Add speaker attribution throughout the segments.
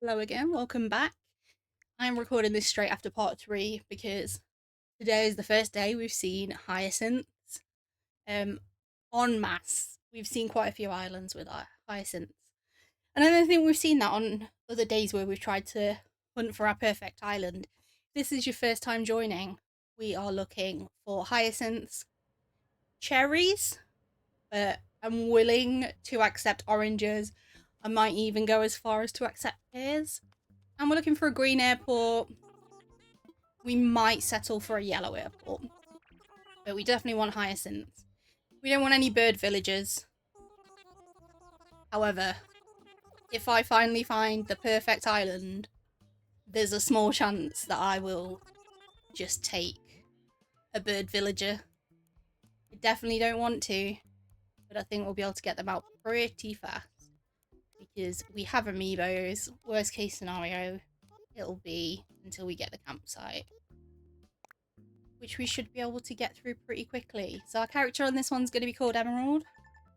Speaker 1: Hello again, welcome back. I'm recording this straight after part 3 because today is the first day we've seen hyacinths um, en masse. We've seen quite a few islands with our hyacinths. And I don't think we've seen that on other days where we've tried to hunt for our perfect island. If this is your first time joining, we are looking for hyacinths, cherries, but I'm willing to accept oranges. I might even go as far as to accept pears. And we're looking for a green airport. We might settle for a yellow airport. But we definitely want hyacinths. We don't want any bird villages. However, if I finally find the perfect island, there's a small chance that I will just take a bird villager. I definitely don't want to, but I think we'll be able to get them out pretty fast. Because we have amiibos. Worst case scenario, it'll be until we get the campsite, which we should be able to get through pretty quickly. So our character on this one's going to be called Emerald,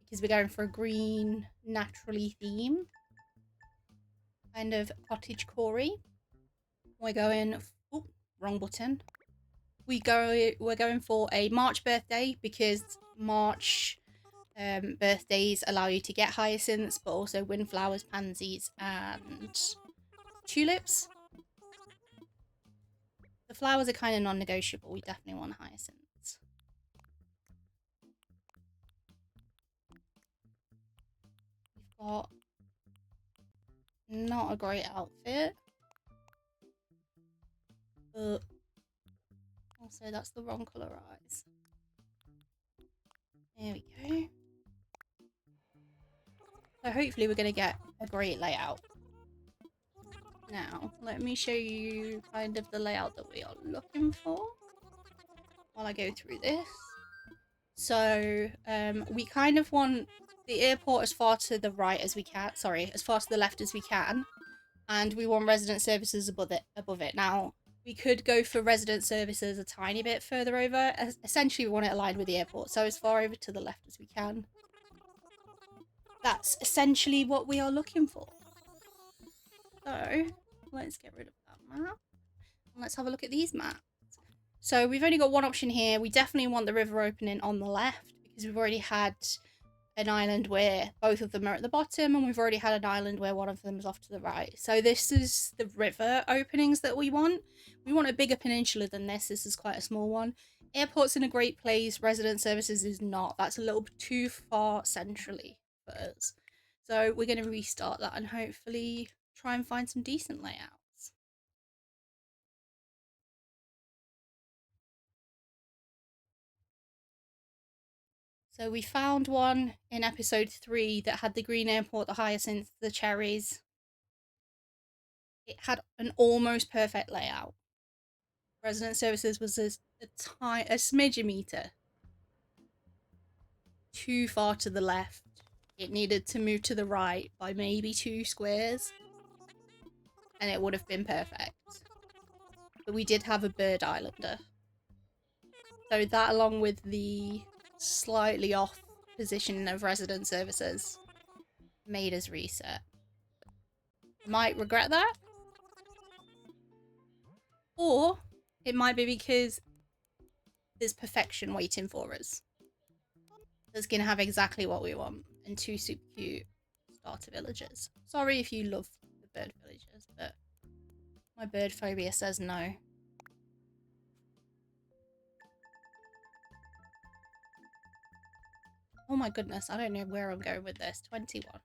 Speaker 1: because we're going for a green, naturally theme. Kind of cottage Corey. We're going... Oh, wrong button. We're going for a March birthday, because March birthdays allow you to get hyacinths, but also windflowers, pansies, and tulips. The flowers are kind of non-negotiable. We definitely want hyacinths. We've got not a great outfit, but also that's the wrong colour eyes. There we go. So hopefully we're going to get a great layout. Now, let me show you kind of the layout that we are looking for while I go through this. So, we kind of want the airport as far to the right as we can. Sorry, as far to the left as we can. And we want resident services above it. Now, we could go for resident services a tiny bit further over. Essentially, we want it aligned with the airport. So as far over to the left as we can. That's essentially what we are looking for. So, let's get rid of that map. And let's have a look at these maps. So we've only got one option here. We definitely want the river opening on the left, because we've already had an island where both of them are at the bottom, and we've already had an island where one of them is off to the right. So this is the river openings that we want. We want a bigger peninsula than this. This is quite a small one. Airport's in a great place. Resident services is not. That's a little bit too far centrally for us. So we're going to restart that and hopefully try and find some decent layouts. So we found one in episode 3 that had the green airport, the hyacinths, the cherries. It had an almost perfect layout. Resident services was a smidge meter too far to the left. It needed to move to the right by maybe 2 squares, and it would have been perfect. But we did have a bird islander. So that, along with the slightly off position of resident services, made us reset. Might regret that. Or it might be because there's perfection waiting for us. That's gonna have exactly what we want, and 2 super cute starter villagers. Sorry if you love the bird villagers, but my bird phobia says no. Oh my goodness, I don't know where I'm going with this. 21.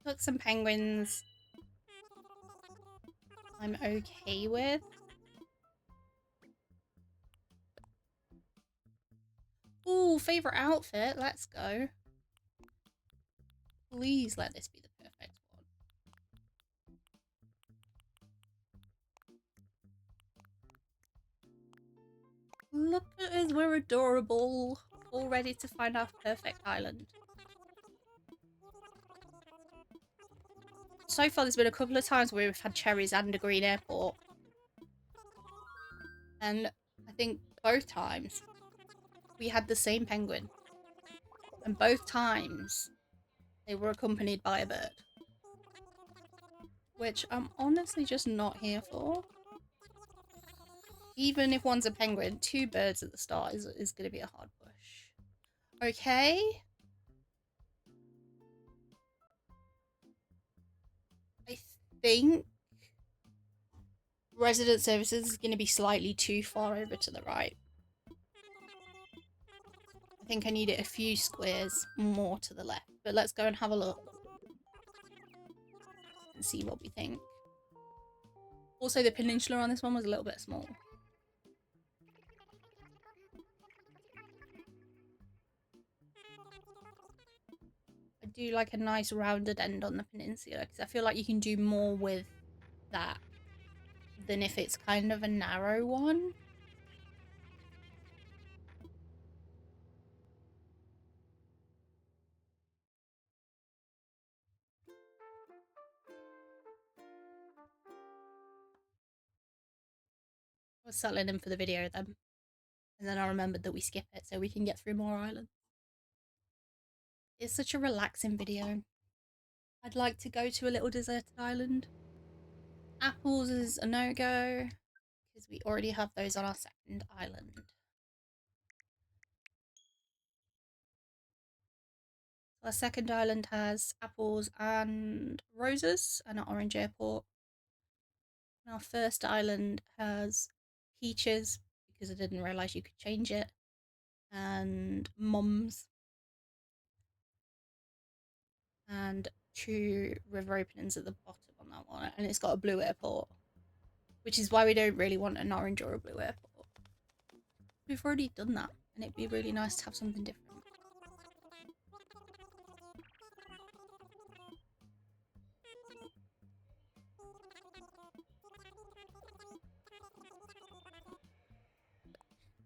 Speaker 1: Look, some penguins I'm okay with. Ooh, favorite outfit. Let's go. Please let this be the perfect one. Look at us, we're adorable. All ready to find our perfect island. So far, there's been a couple of times where we've had cherries and a green airport. And I think both times we had the same penguin. And both times, they were accompanied by a bird. Which I'm honestly just not here for. Even if one's a penguin, 2 birds at the start is going to be a hard push. Okay. I think resident services is going to be slightly too far over to the right. I think I need it a few squares more to the left. But let's go and have a look. And see what we think. Also, the peninsula on this one was a little bit small. I do like a nice rounded end on the peninsula because I feel like you can do more with that than if it's kind of a narrow one. I was settling in for the video then. And then I remembered that we skip it so we can get through more islands. It's such a relaxing video. I'd like to go to a little deserted island. Apples is a no-go because we already have those on our second island. Our second island has apples and roses and an orange airport. And our first island has peaches because I didn't realise you could change it, and mums, and 2 river openings at the bottom on that one, and it's got a blue airport, which is why we don't really want an orange or a blue airport. We've already done that, and it'd be really nice to have something different.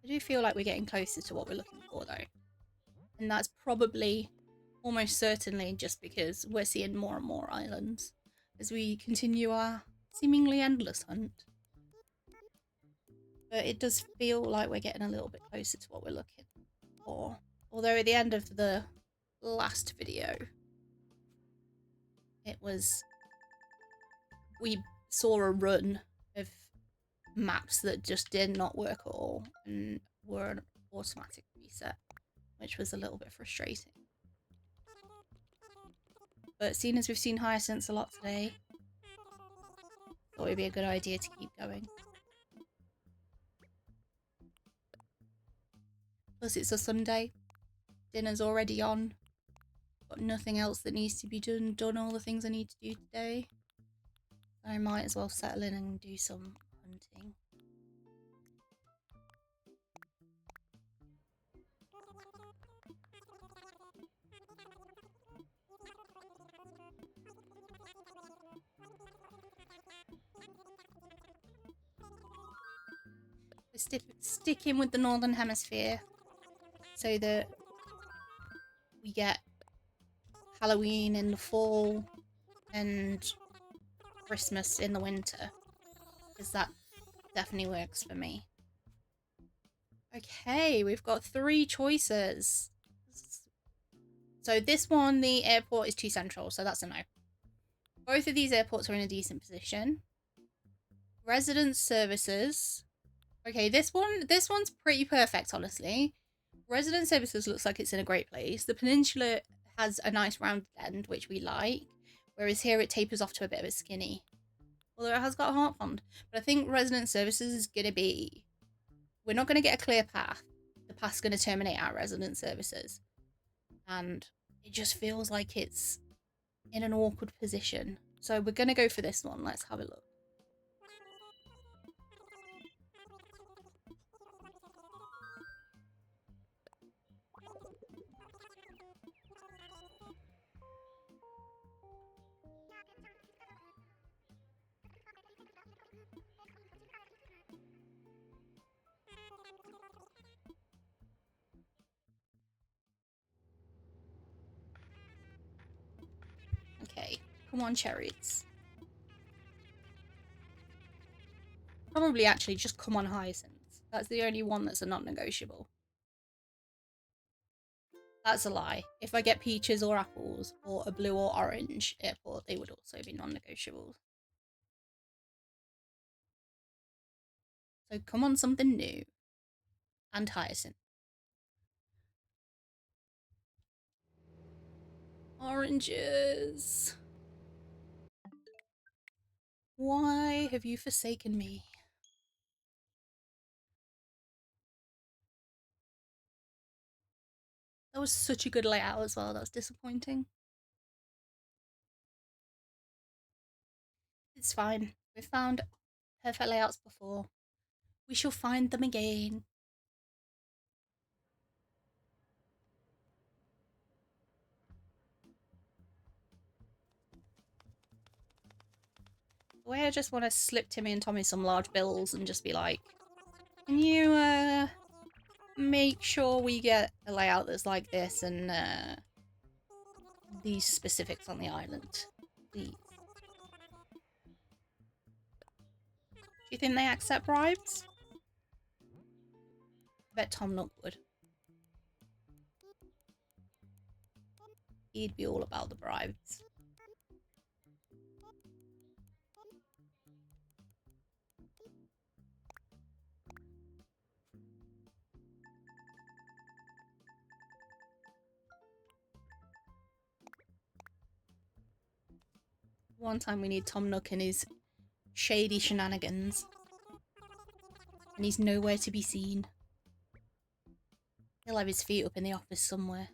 Speaker 1: I do feel like we're getting closer to what we're looking for though, and that's probably almost certainly just because we're seeing more and more islands as we continue our seemingly endless hunt. But it does feel like we're getting a little bit closer to what we're looking for. Although at the end of the last video, we saw a run of maps that just did not work at all and were an automatic reset, which was a little bit frustrating. But seeing as we've seen Hyacinths a lot today, thought it would be a good idea to keep going. Plus it's a Sunday, dinner's already on, got nothing else that needs to be done all the things I need to do today. I might as well settle in and do some hunting. We're sticking with the Northern Hemisphere so that we get Halloween in the fall and Christmas in the winter, because that definitely works for me. Okay, we've got 3 choices. So this one, the airport is too central, so that's a no. Both of these airports are in a decent position. Residence services. Okay, this one's pretty perfect, honestly. Resident services looks like it's in a great place. The peninsula has a nice rounded end, which we like. Whereas here it tapers off to a bit of a skinny. Although it has got a heart pond. But I think resident services is going to be... We're not going to get a clear path. The path's going to terminate our resident services. And it just feels like it's in an awkward position. So we're going to go for this one. Let's have a look. Okay, come on, Cherries. Probably actually just come on, Hyacinths. That's the only one that's a non-negotiable. That's a lie. If I get peaches or apples, or a blue or orange airport, they would also be non-negotiables. So come on, something new. And hyacinth. Oranges. Why have you forsaken me? That was such a good layout as well. That was disappointing. It's fine. We've found perfect layouts before. We shall find them again. The way I just want to slip Timmy and Tommy some large bills and just be like, can you make sure we get a layout that's like this and these specifics on the island, please. Do you think they accept bribes? I bet Tom Nook would. He'd be all about the bribes. One time we need Tom Nook and his shady shenanigans. And he's nowhere to be seen. He'll have his feet up in the office somewhere.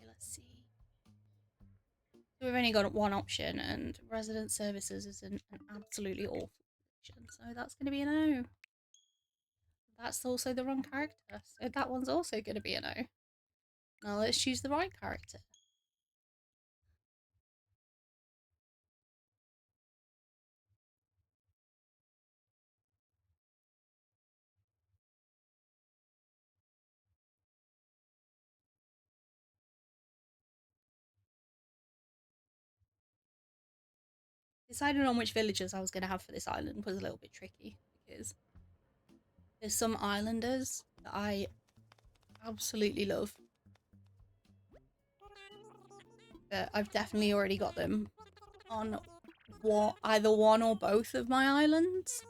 Speaker 1: Let's see. So we've only got one option, and resident services is an absolutely awful option. So that's going to be a no. That's also the wrong character. So that one's also going to be a no. Now let's choose the right character. Deciding on which villagers I was going to have for this island was a little bit tricky because there's some islanders that I absolutely love. But I've definitely already got them on either one or both of my islands.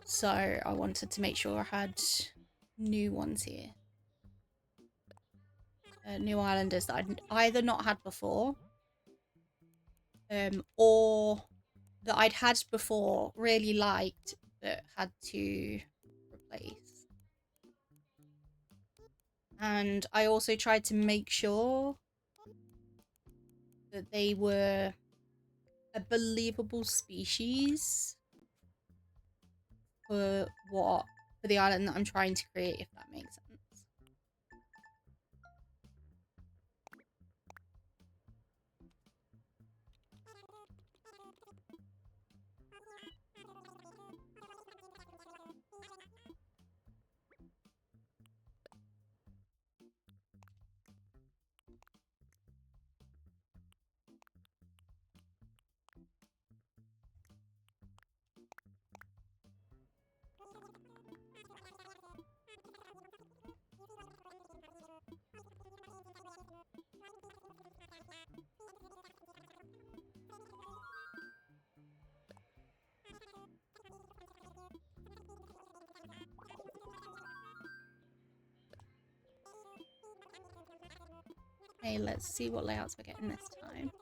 Speaker 1: So I wanted to make sure I had new ones here. New islanders that I'd either not had before, or that I'd had before, really liked, but had to replace. And I also tried to make sure that they were a believable species for the island that I'm trying to create, if that makes sense. Okay, let's see what layouts we're getting this time.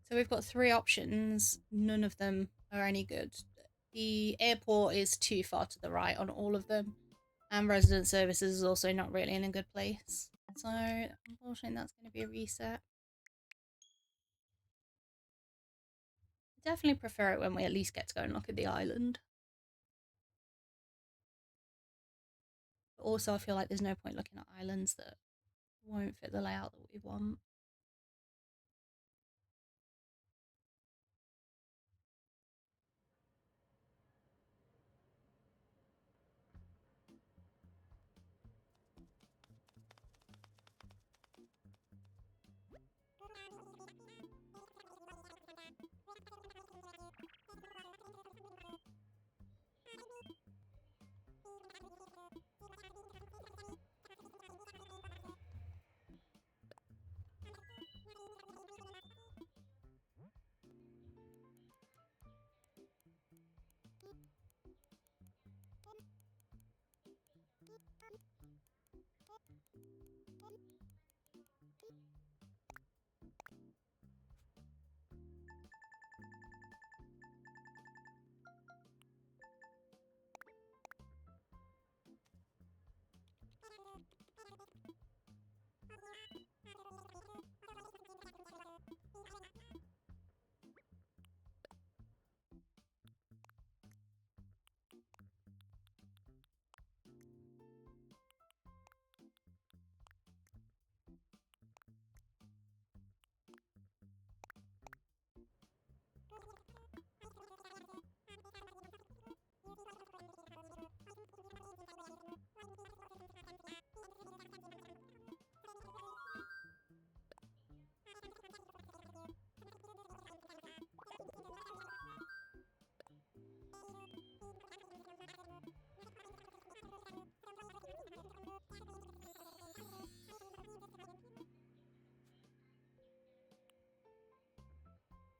Speaker 1: So we've got 3 options. None of them are any good. The airport is too far to the right on all of them. And resident services is also not really in a good place. So, unfortunately, that's going to be a reset. I definitely prefer it when we at least get to go and look at the island. But also, I feel like there's no point looking at islands that won't fit the layout that we want.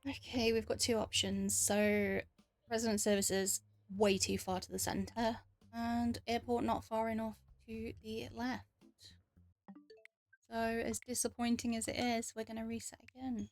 Speaker 1: Okay, we've got two options. So, resident services way too far to the centre, and airport not far enough to the left. So, as disappointing as it is, we're going to reset again.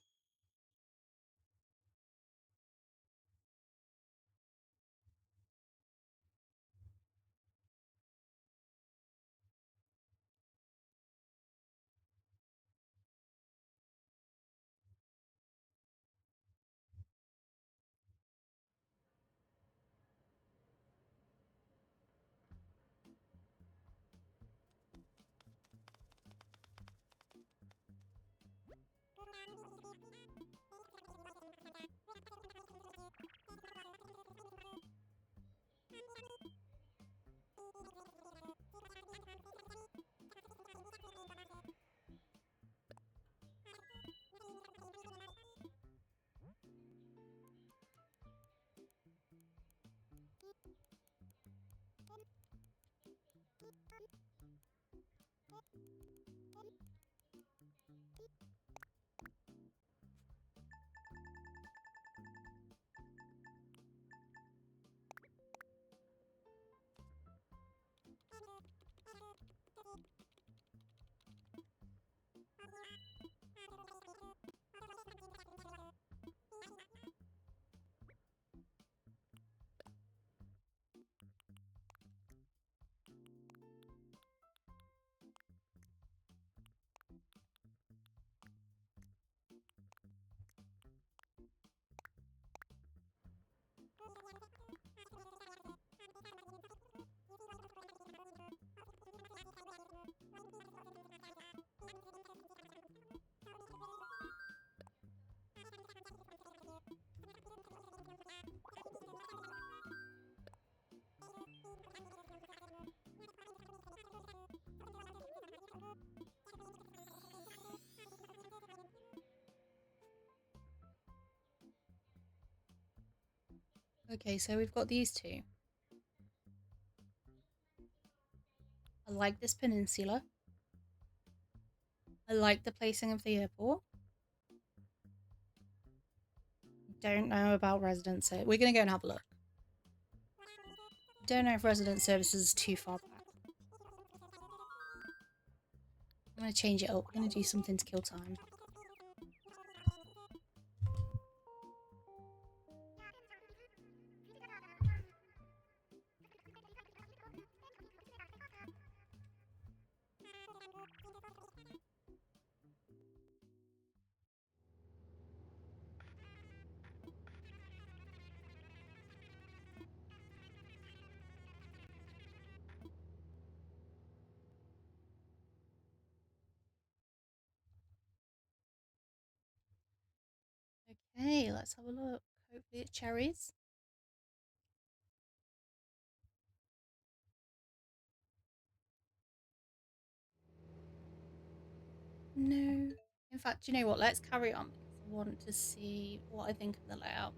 Speaker 1: Okay, so we've got these two. I like this peninsula. I like the placing of the airport. Don't know about resident service. We're going to go and have a look. Don't know if resident services is too far back. I'm going to change it up. We're going to do something to kill time. Okay, let's have a look. Hopefully it's cherries. No. In fact, you know what? Let's carry on because I want to see what I think of the layout.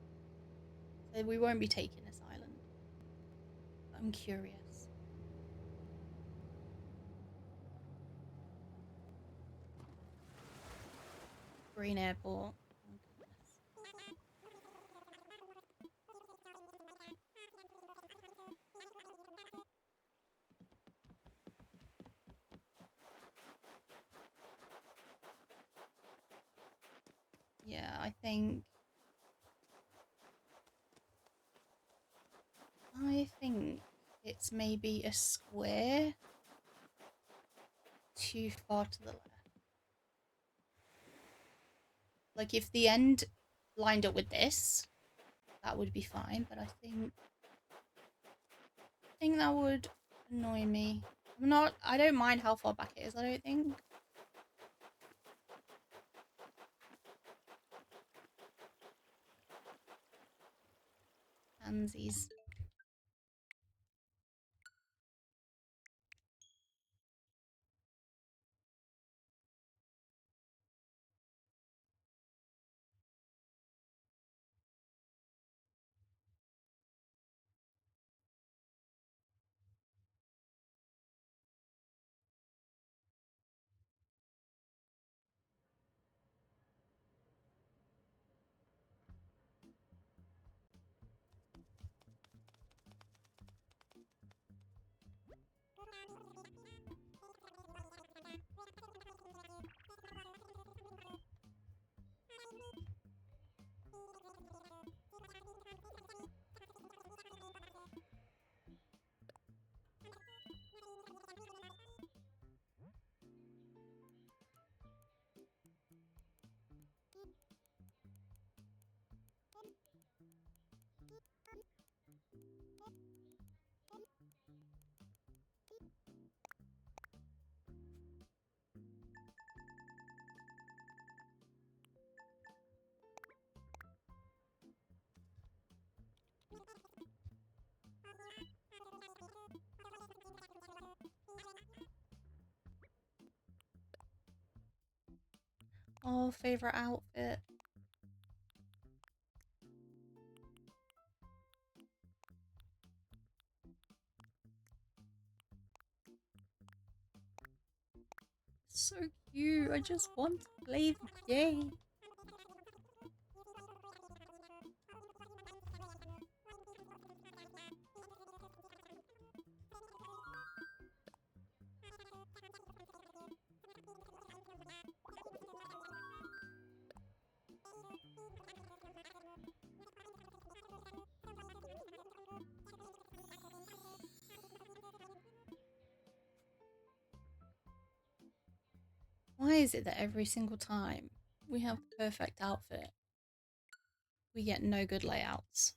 Speaker 1: So we won't be taking this island. I'm curious. Green airport. Oh, goodness. Yeah, I think it's maybe a square too far to the left. Like if the end lined up with this, that would be fine, but I think that would annoy me. I don't mind how far back it is, I don't think. Pansies. Oh, favorite outfit. So cute. I just want to play the game. Why is it that every single time we have the perfect outfit, we get no good layouts?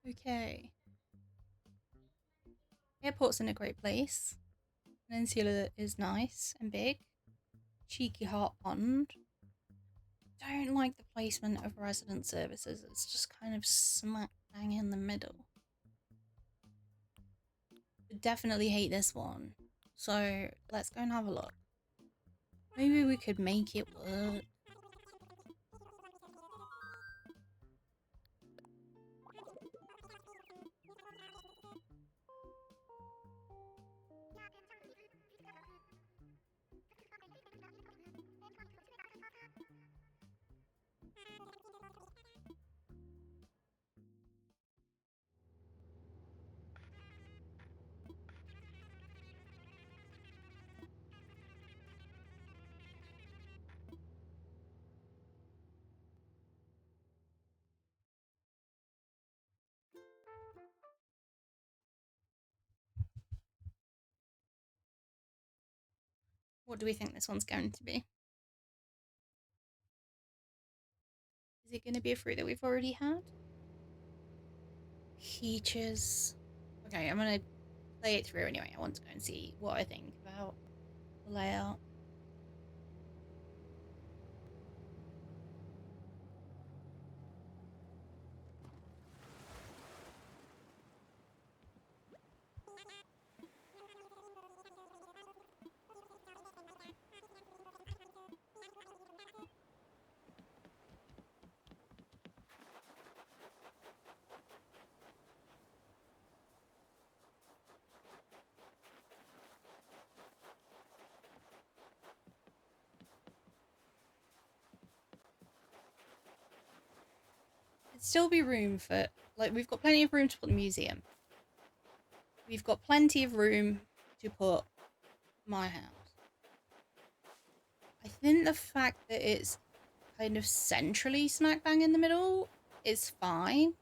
Speaker 1: Okay. Airport's in a great place. Peninsula is nice and big. Cheeky Heart Pond. Don't like the placement of resident services. It's just kind of smack bang in the middle. Definitely hate this one. So let's go and have a look. Maybe we could make it work. What do we think this one's going to be? Is it going to be a fruit that we've already had? Peaches. Okay, I'm going to play it through anyway. I want to go and see what I think about the layout. There'd still be room for, like, we've got plenty of room to put the museum. We've got plenty of room to put my house. I think the fact that it's kind of centrally smack bang in the middle is fine.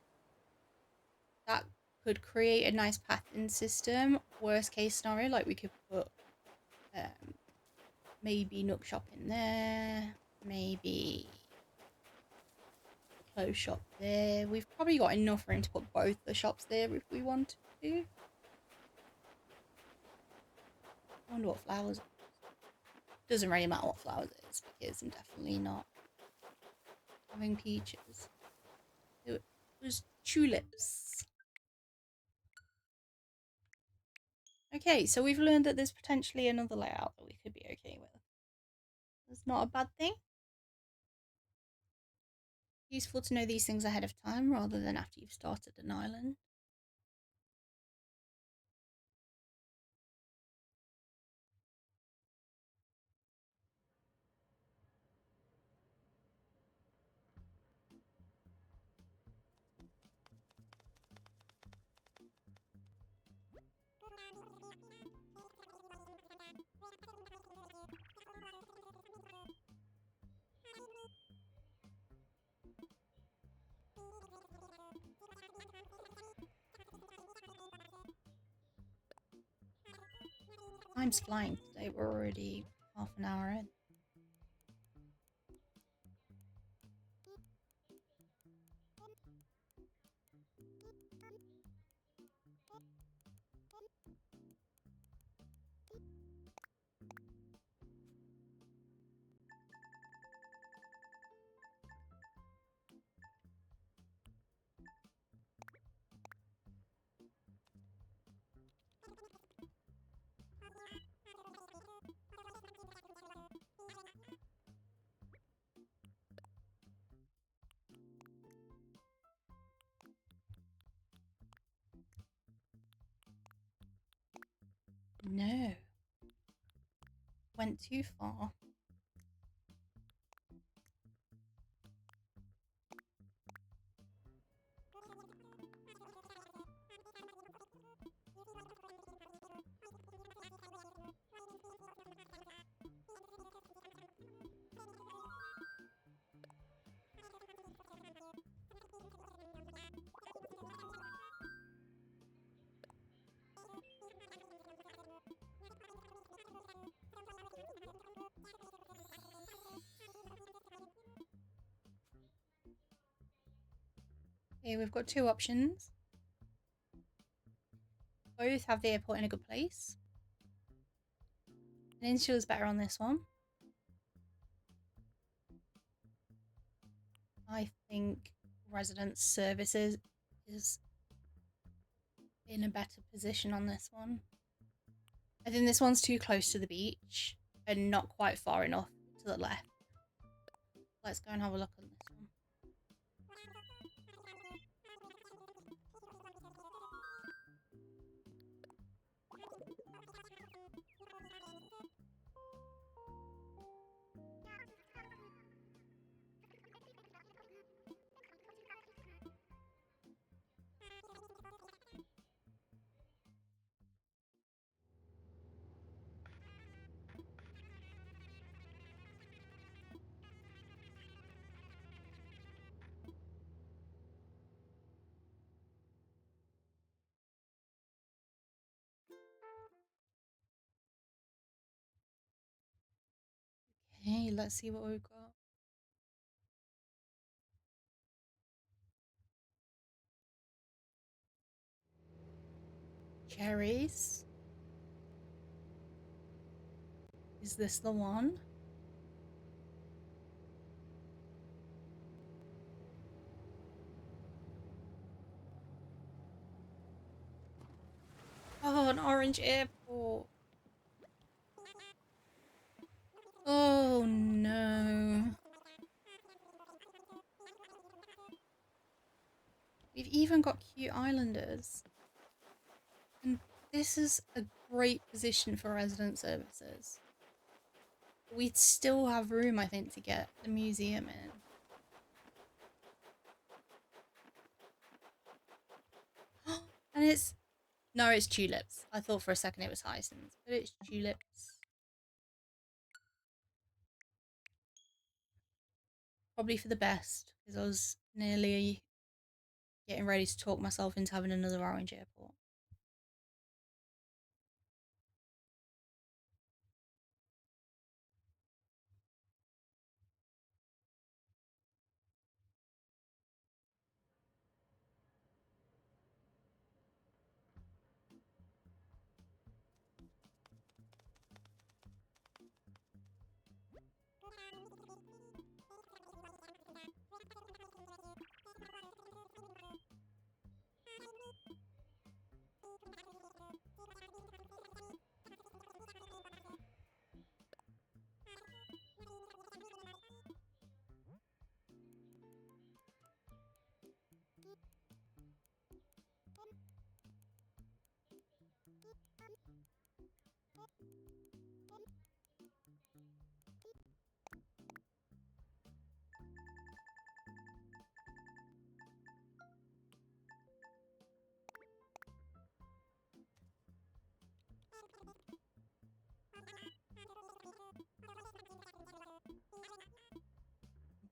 Speaker 1: That could create a nice path-in system. Worst case scenario, like we could put maybe Nook Shop in there, maybe a clothes shop there. We've probably got enough room to put both the shops there if we wanted to. I wonder what flowers. Doesn't really matter what flowers it is because I'm definitely not having peaches. It was tulips. Okay, so we've learned that there's potentially another layout that we could be okay with. That's not a bad thing. Useful to know these things ahead of time rather than after you've started an island. Time's flying today, we're already half an hour in. No. Went too far. Okay, we've got two options. both have the airport in a good place. Peninsula is better on this one. I think residence services is in a better position on this one. I think this one's too close to the beach and not quite far enough to the left. Let's go and have a look at this one. Okay, let's see what we've got. Cherries. Is this the one? Oh, an orange airport. Oh no. We've even got cute islanders. And this is a great position for resident services. We'd still have room, I think, to get the museum in. And it's... No, it's tulips. I thought for a second it was hyacinths, but it's tulips. Probably for the best, because I was nearly getting ready to talk myself into having another orange airport.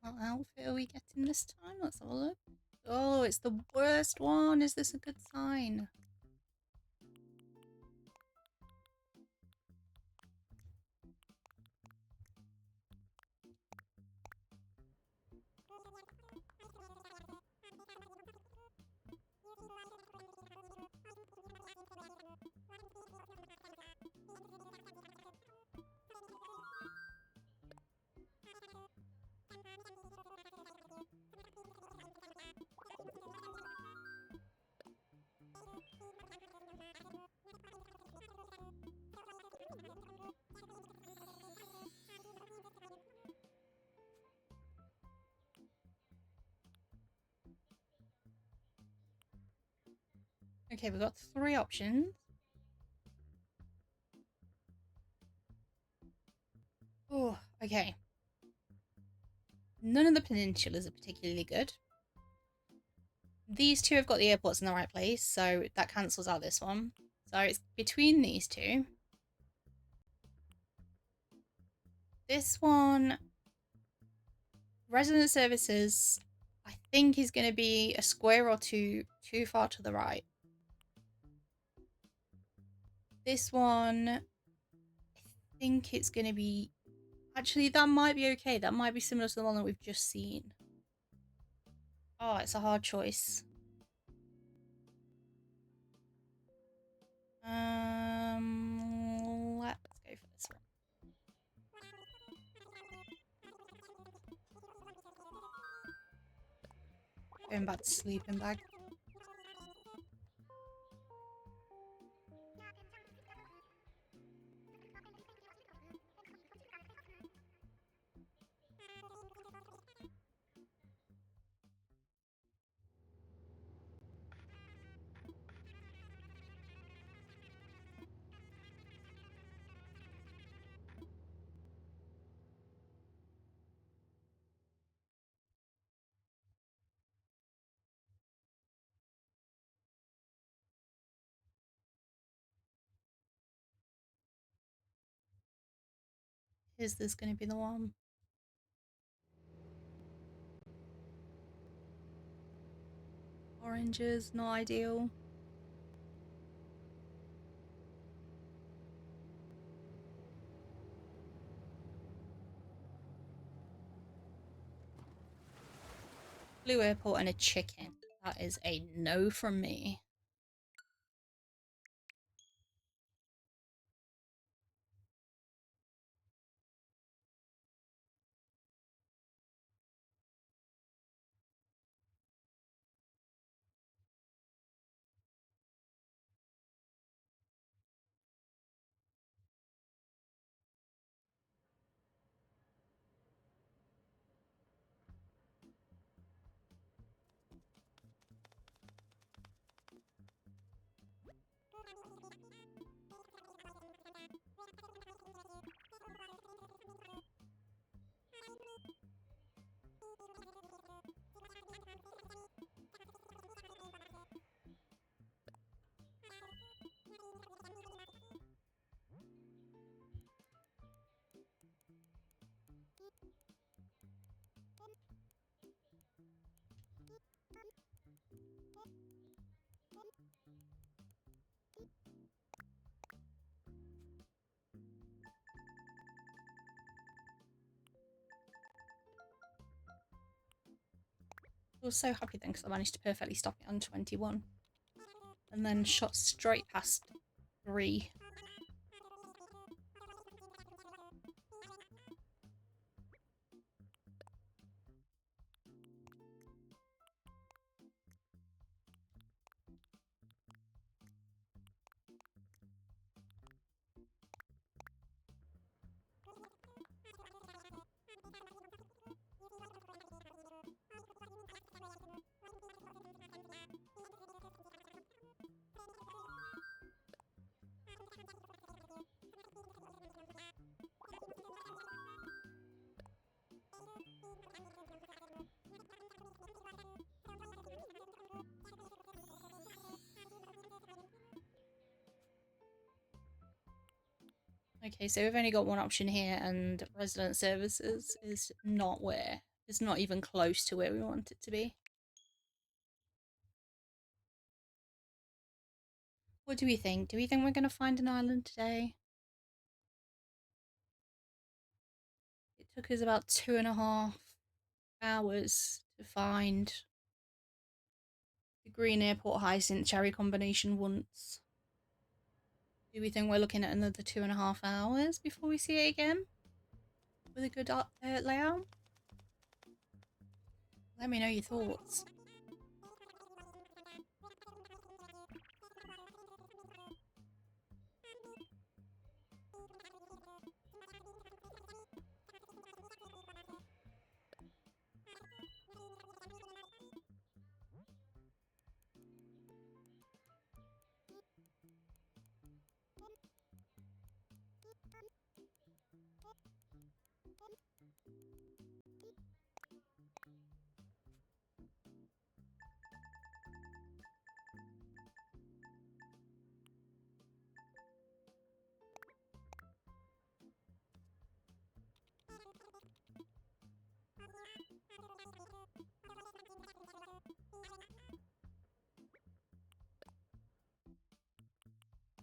Speaker 1: What outfit are we getting this time? Let's have a look. Oh, it's the worst one. Is this a good sign? Okay, we've got 3 options. Oh, okay. None of the peninsulas are particularly good. These 2 have got the airports in the right place, so that cancels out this one. So it's between these 2. This one, resident services, I think is going to be a square or 2 too far to the right. This one, I think it's going to be... Actually, that might be okay. That might be similar to the one that we've just seen. Oh, it's a hard choice. Let's go for this one. Going back to sleeping bag. Is this going to be the one? Oranges, not ideal. Blue airport and a chicken. That is a no from me. I was so happy then because I managed to perfectly stop it on 21. And then shot straight past 3. Okay, so we've only got one option here, and resident services is not where. It's not even close to where we want it to be. What do we think? Do we think we're going to find an island today? It took us about 2.5 hours to find the green airport hyacinth cherry combination once. Do we think we're looking at another 2.5 hours before we see it again? With a good layout? Let me know your thoughts.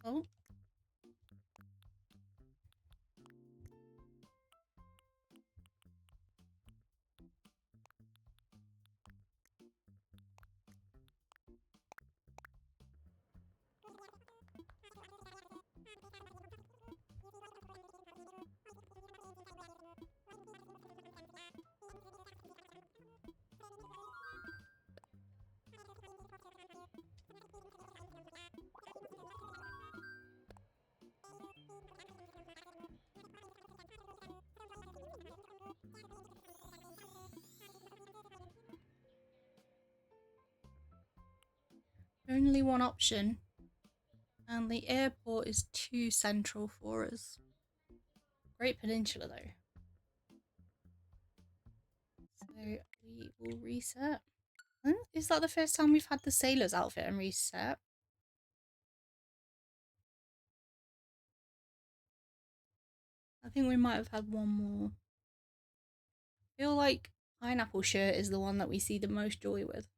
Speaker 1: Oh. Only one option. And the airport is too central for us. Great Peninsula, though. So we will reset. Is that the first time we've had the sailor's outfit and reset? I think we might have had one more. I feel like pineapple shirt is the one that we see the most joy with.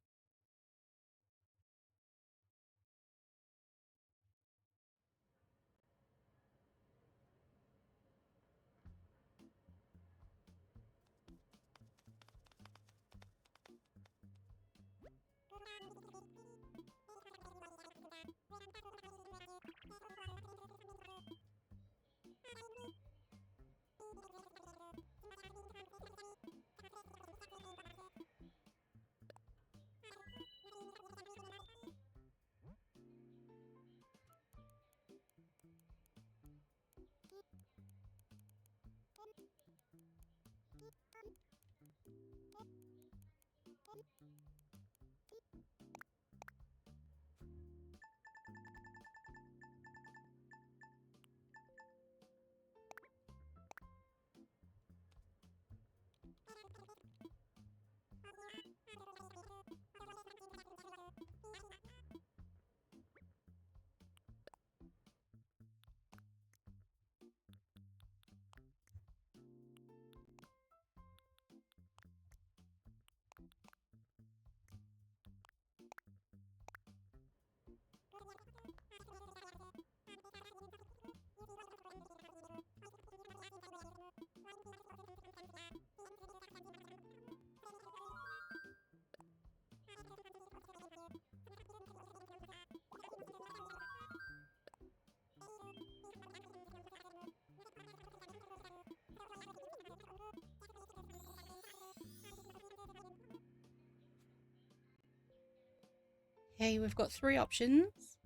Speaker 1: Okay, we've got 3 options.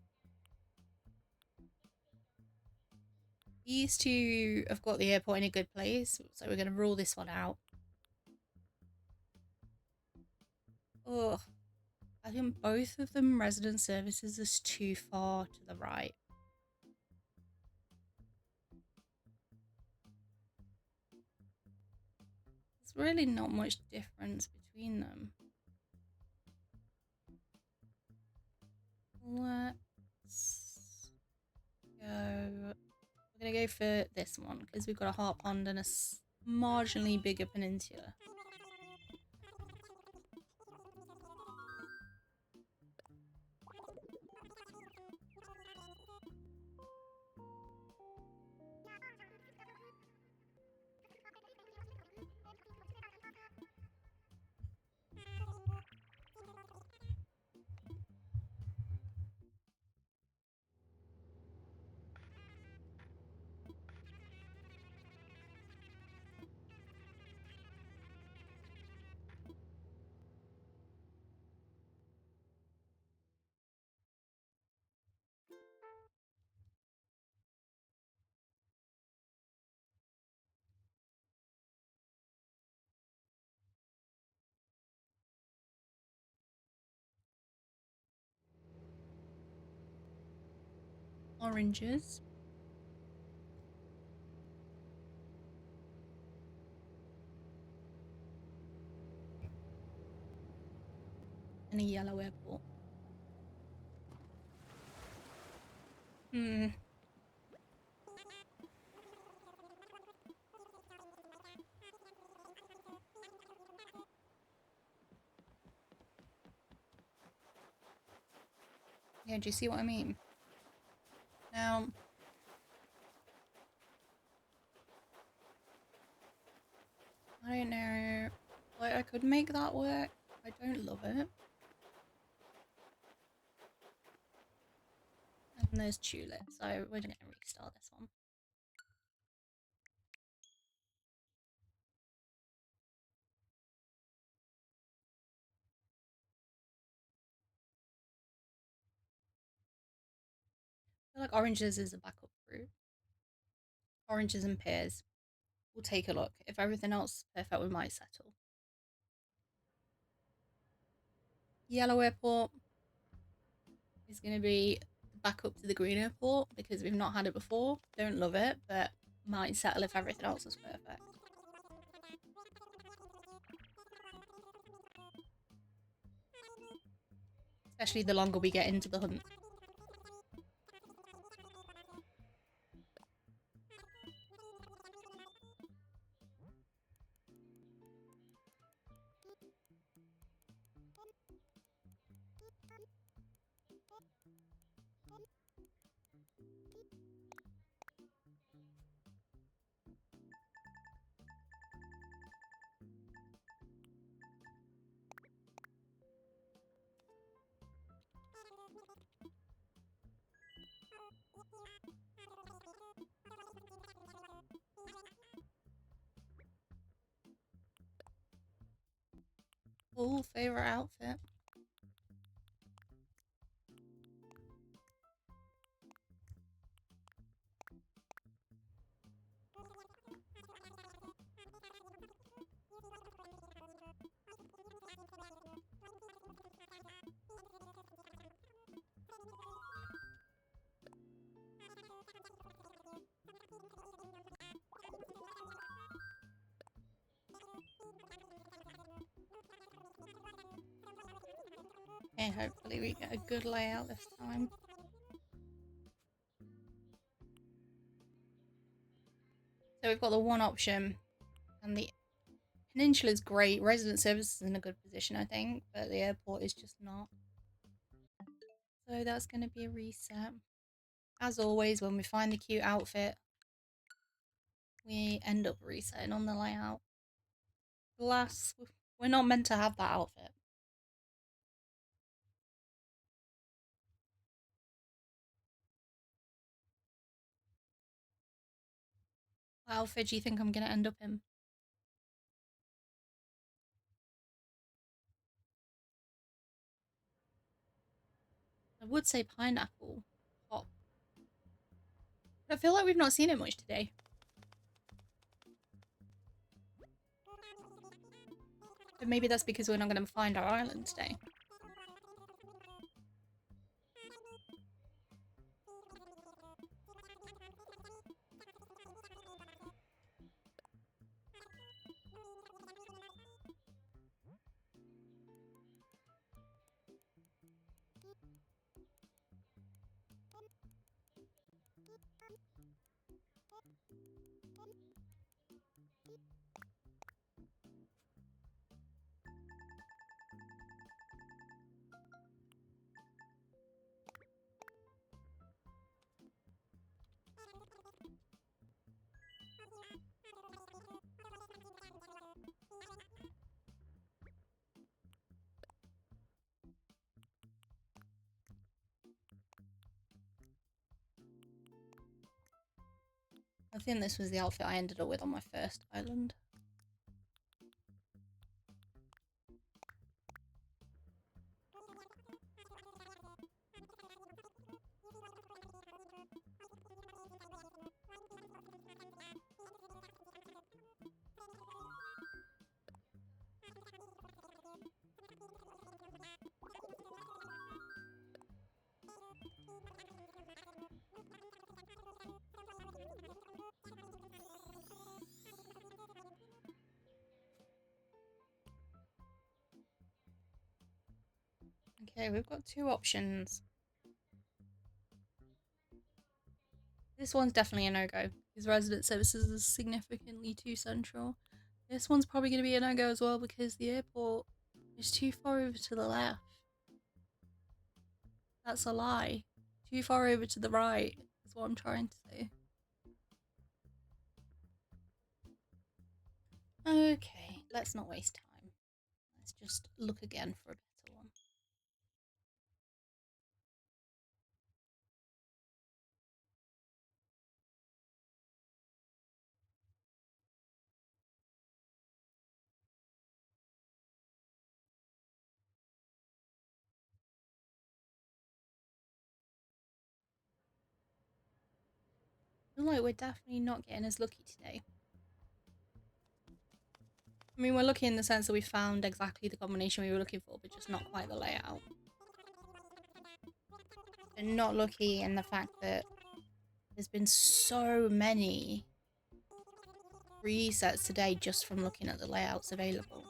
Speaker 1: These two have got the airport in a good place, so we're going to rule this one out. Ugh. I think both of them resident services is too far to the right. There's really not much difference between them. Let's go. We're going to go for this one because we've got a heart pond and a marginally bigger peninsula. Oranges. And a yellow airport. Hmm. Yeah, do you see what I mean? Now, I don't know. Like, I could make that work. I don't love it. And there's tulip, so we're gonna restart this one. I feel like oranges is a backup fruit. Oranges and pears. We'll take a look. If everything else is perfect, we might settle. Yellow airport. is going to be back up to the green airport because we've not had it before. Don't love it, but might settle if everything else is perfect. Especially the longer we get into the hunt. Oh, favorite outfit. Okay, hopefully we get a good layout this time. So we've got the one option, and the Peninsula is great. Resident Services is in a good position, I think, but the airport is just not. So that's going to be a reset. As always, when we find the cute outfit, we end up resetting on the layout. Alas, we're not meant to have that outfit. What outfit do you think I'm going to end up in? I would say pineapple pop. But I feel like we've not seen it much today. But maybe that's because we're not going to find our island today. I think this was the outfit I ended up with on my first island. Okay, we've got two options. This one's definitely a no-go, because resident services is significantly too central. This one's probably going to be a no-go as well, because the airport is too far over to the left. That's a lie. Too far over to the right is what I'm trying to say. Okay, let's not waste time. Let's just look again for a better one. I feel like we're definitely not getting as lucky today. I mean, we're lucky in the sense that we found exactly the combination we were looking for, but just not quite the layout. We're not lucky in the fact that there's been so many resets today just from looking at the layouts available.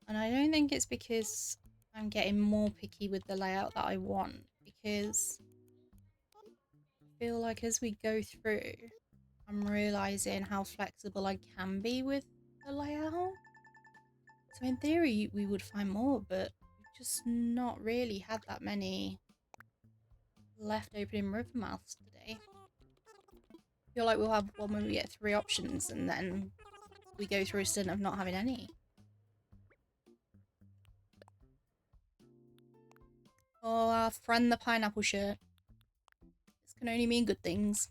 Speaker 1: And I don't think it's because I'm getting more picky with the layout that I want, because I feel like as we go through, I'm realising how flexible I can be with the layout. So in theory, we would find more, but we've just not really had that many left opening river mouths today. I feel like we'll have one when we get 3 options, and then we go through a stint of not having any. Oh, our friend the pineapple shirt. This can only mean good things.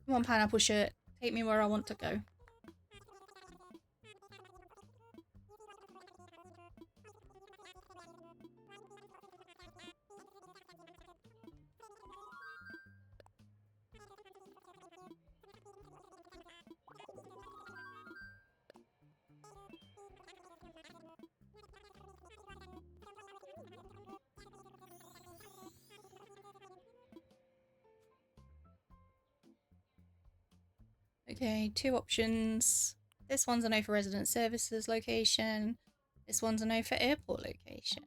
Speaker 1: Come on, pineapple shirt. Take me where I want to go. Okay, 2 options. This one's a no for resident services location. This one's a no for airport location.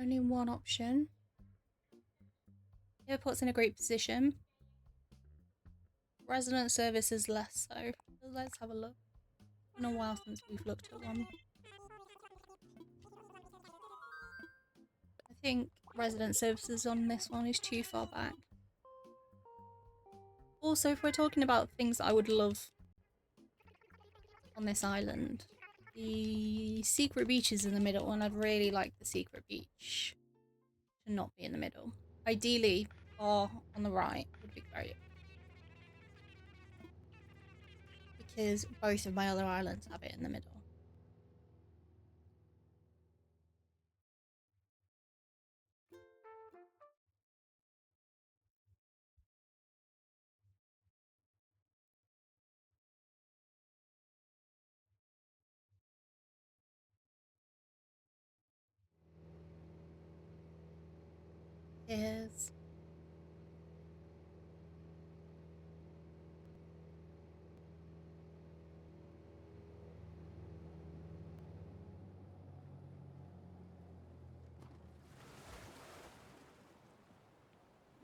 Speaker 1: Only one option. Airport's in a great position. Resident services less so. Let's have a look. It's been a while since we've looked at one. I think resident services on this one is too far back. Also, if we're talking about things that I would love on this island, the secret beach is in the middle, and I'd really like the secret beach to not be in the middle. Ideally, far on the right would be great. Because both of my other islands have it in the middle. Is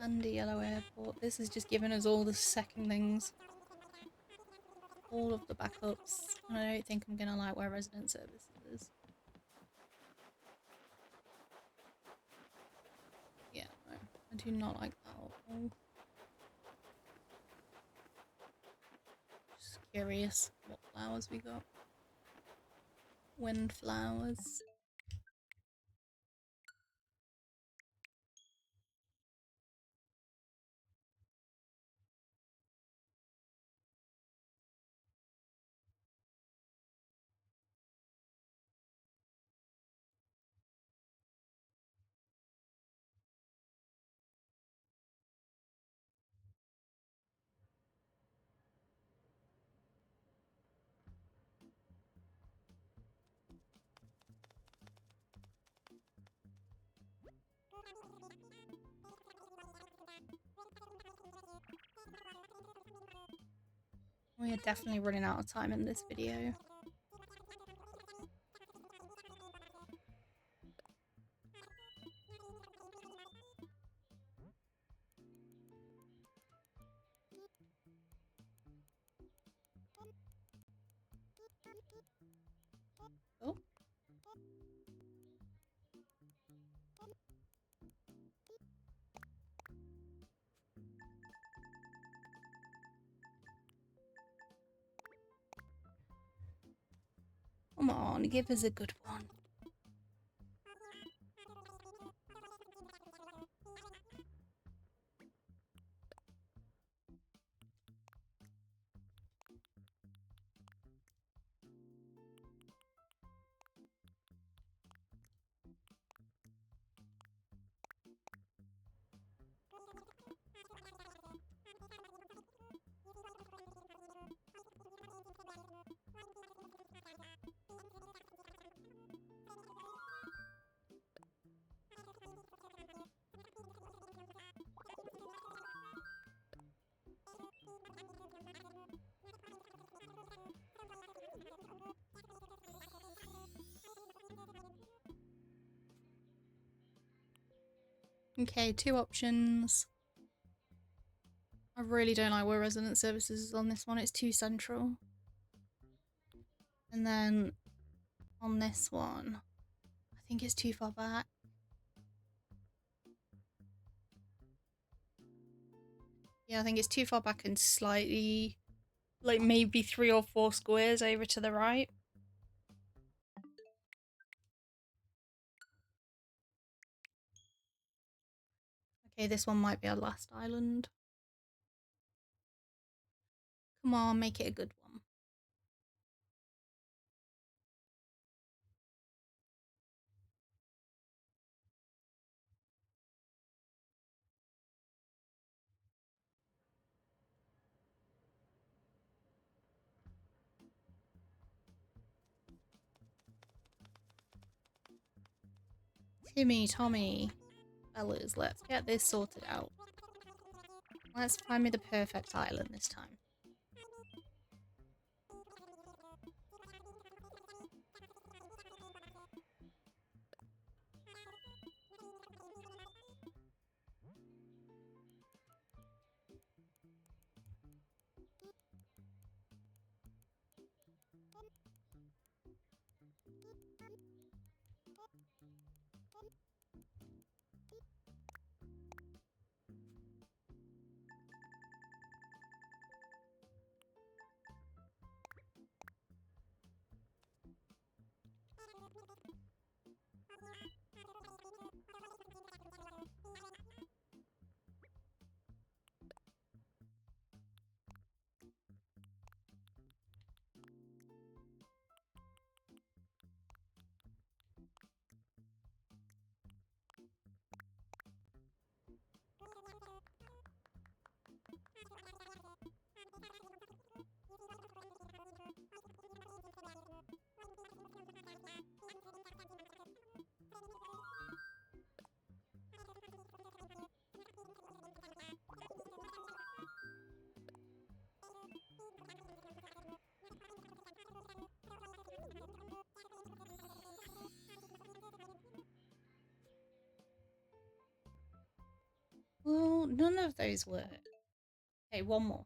Speaker 1: And a yellow airport. This is just giving us all the second things. All of the backups. And I don't think I'm gonna like where resident services is. Yeah, no. I do not like that at all. Just curious what flowers we got. Wind flowers. We are definitely running out of time in this video. Oh. Come on, give us a good one. Okay, 2 options. I really don't like where resident services is on this one. It's too central. And then on this one, I think it's too far back. Yeah, I think it's too far back and slightly, like maybe 3 or 4 squares over to the right. Okay, this one might be our last island. Come on, make it a good one. Timmy, Tommy, fellas, let's get this sorted out. Let's find me the perfect island this time. none of those work. Okay, one more.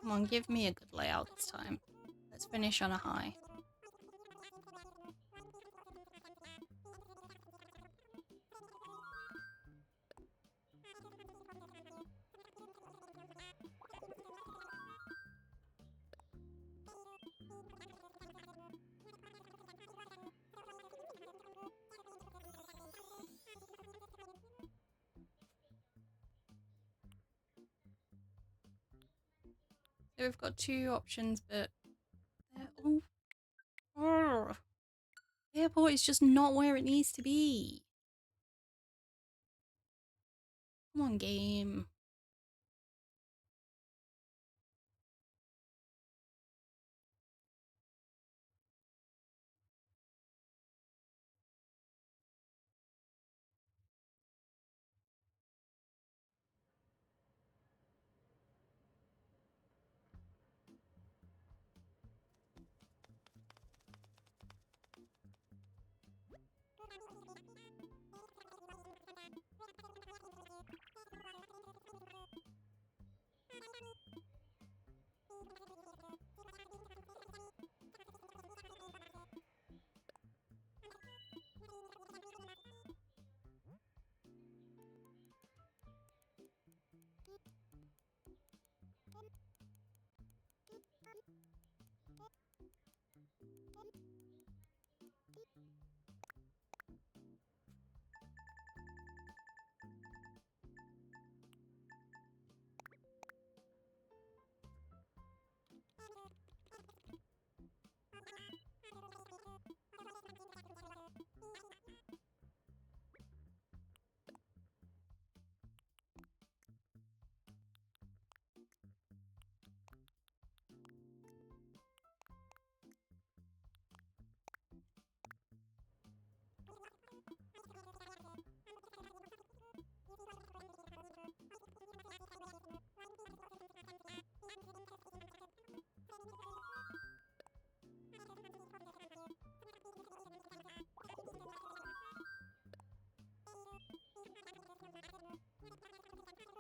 Speaker 1: Come on, give me a good layout this time. Let's finish on a high. So we've got two options, but they're all... Oh. The airport is just not where it needs to be. Come on, game.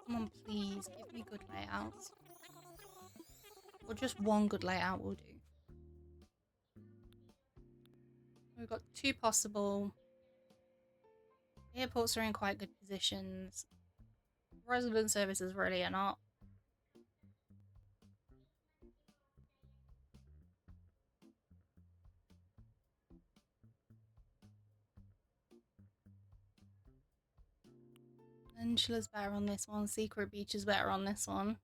Speaker 1: Come on, please, give me good layouts. Or just one good layout will do. We've got two possible. Airports are in quite good positions. Resident services really are not. Peninsula's better on this one. Secret Beach is better on this one.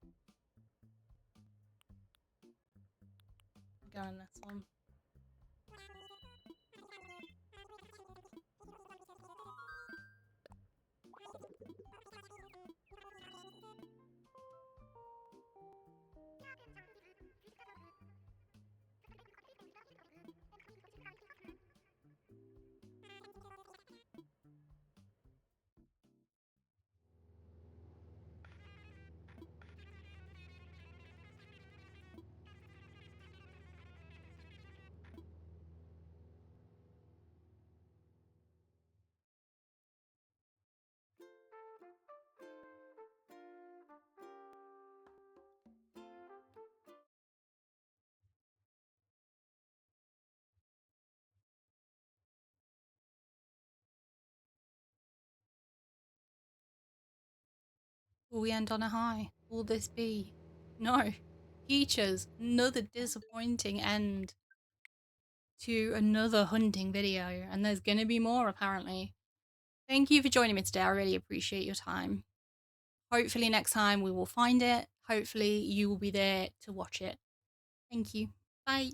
Speaker 1: I'll go on this one. Will we end on a high? Will this be? No. Peaches, another disappointing end to another hunting video, and there's gonna be more apparently. Thank you for joining me today. I really appreciate your time. Hopefully next time we will find it. Hopefully you will be there to watch it. Thank you. Bye.